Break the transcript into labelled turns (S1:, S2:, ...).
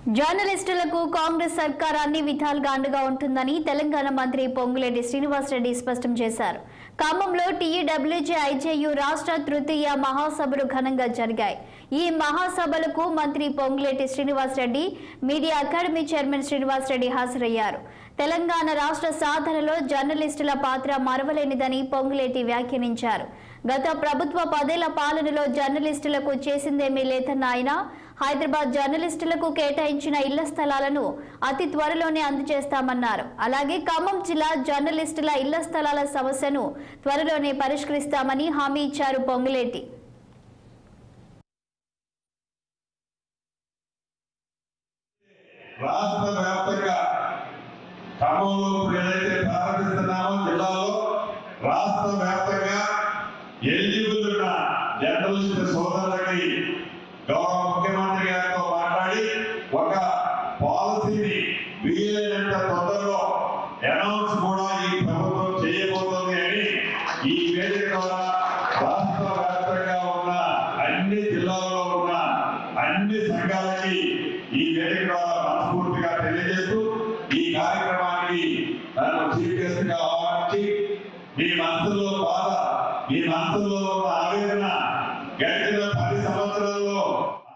S1: జర్నలిస్టులకు కాంగ్రెస్ సర్కార్ అన్ని విధాలుగా అండగా ఉంటుందని తెలంగాణ మంత్రి పొంగులేటి శ్రీనివాసరెడ్డి స్పష్టం చేశారు. ఖమ్మంలో టీఈడబ్ల్యూజే ఐజేయు రాష్ట్ర తృతీయ మహాసభలు ఘనంగా జరిగాయి. ఈ మహాసభలకు మంత్రి Ponguleti Srinivasa Reddy, media academy chairman Srinivasa Reddy హాజరయ్యారు. తెలంగాణ రాష్ట్ర సాధనలో జర్నలిస్టుల పాత్ర మరవలేనిదని పొంగులేటి వ్యాఖ్యానించారు. గత ప్రభుత్వ 10 ఏళ్ల పాలనలో జర్నలిస్టులకు చేసిందేమీ లేదన్న ఆయన హైదరాబాద్ జర్నలిస్టులకు కేటాయించిన ఇళ్ల స్థలాలను అతి త్వరలోనే అందజేస్తామన్నారు. అలాగే ఖమ్మం జిల్లా జర్నలిస్టుల ఇళ్ల స్థలాల సమస్యను త్వరలోనే పరిష్కరిస్తామని హామీ ఇచ్చారు పొంగులేటి.
S2: రాష్ట్ర వ్యాప్తంగా ఖమ్మంలో ఏదైతే ప్రారంభిస్తున్నామో జిల్లాలో రాష్ట్ర వ్యాప్తంగా ఎలిజిబుల్ ఉన్న జర్నలిస్ట్ సోదరులకి గౌరవ ముఖ్యమంత్రి గారితో మాట్లాడి ఒక పాలసీని వీలైనంత తొందరలో అనౌన్స్ కూడా ఈ ప్రభుత్వం చేయబోతోంది అని ఈ వేదిక ద్వారా రాష్ట్ర వ్యాప్తంగా ఉన్న అన్ని జిల్లాల్లో ఉన్న అన్ని సంఘాలకి ఈ వేదిక ద్వారా మనస్ఫూర్తిగా తెలియజేస్తూ ఈ కార్యక్రమానికి నన్ను చీఫ్ గెస్ట్ గా ఆహ్వానించి మీ మనసులో బాధ, మీ మనసులో ఉన్న